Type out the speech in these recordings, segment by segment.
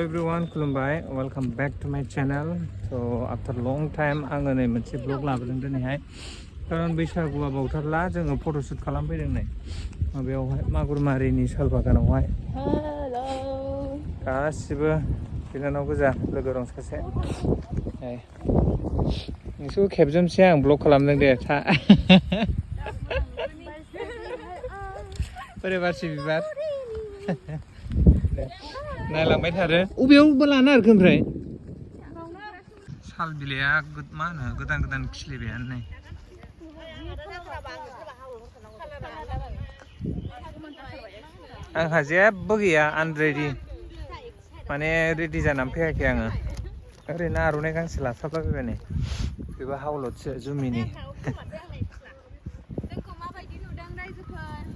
everyone, खुलुमबाय. Welcome back to my channel. So after long time आङो नै मोनसे ब्लग लाबोदों दिनैहाय. खारन बैसागुआ बावथारला जोङो फट'शुट खालामफैदों नै माबायावहाय मागुरमारिनि साल बागानावहाय. हेलौ गासिबो बिनानाव गोजा लोगो दं सासे. नोंसोरखौ खेबजोबसै आं ब्लग खालामदों दे था. बोरै बारसे बिबार नायलांबाय थारो. अबेयावबो लानो नागिरखो ओमफ्राय साल बिलाइआ मा होनो गोदान गोदान खिलिबायानो नै. आंहा जेबो गैया आनरेडि, माने रेडि जानानै फैयाखै आङो. ओरैनो आर'नाइ गांसे लासाबलाबायबाय नै. बेबो हावलतसो जुमिनि.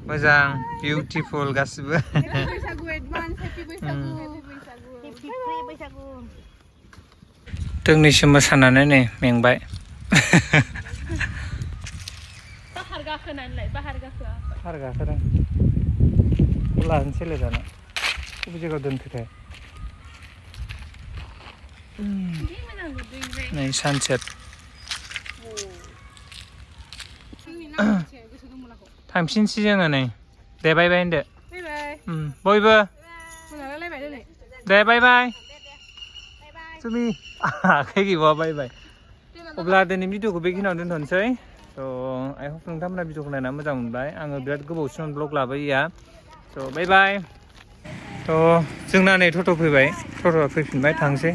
मोजां बिउटिफुल गासिबो. दोंनैसो मोसानानै नै मेंबाय. बाहार गाखोदों लानोसैलाय दाना बबे जायगायाव दोनखोथाय. नै सानसेट थांफिनसै जोङो नै. दे बाय बाय होनदो बयबो. दे बाय बाय जुमि. आखाइ गैबावा बाय बाय. अब्ला दिनै भिडिअखौ बेखिनियावनो दोनथ'नोसै. स' आइ हप नोंथांमोना भिडिअखौ नायना मोजां मोनबाय. आङो बिराद गोबावसिम ब्लग लाबोया. स' बाय बाय. थ' जोंना नै टट' फैबाय. टट'आ फैफिनबाय थांसै.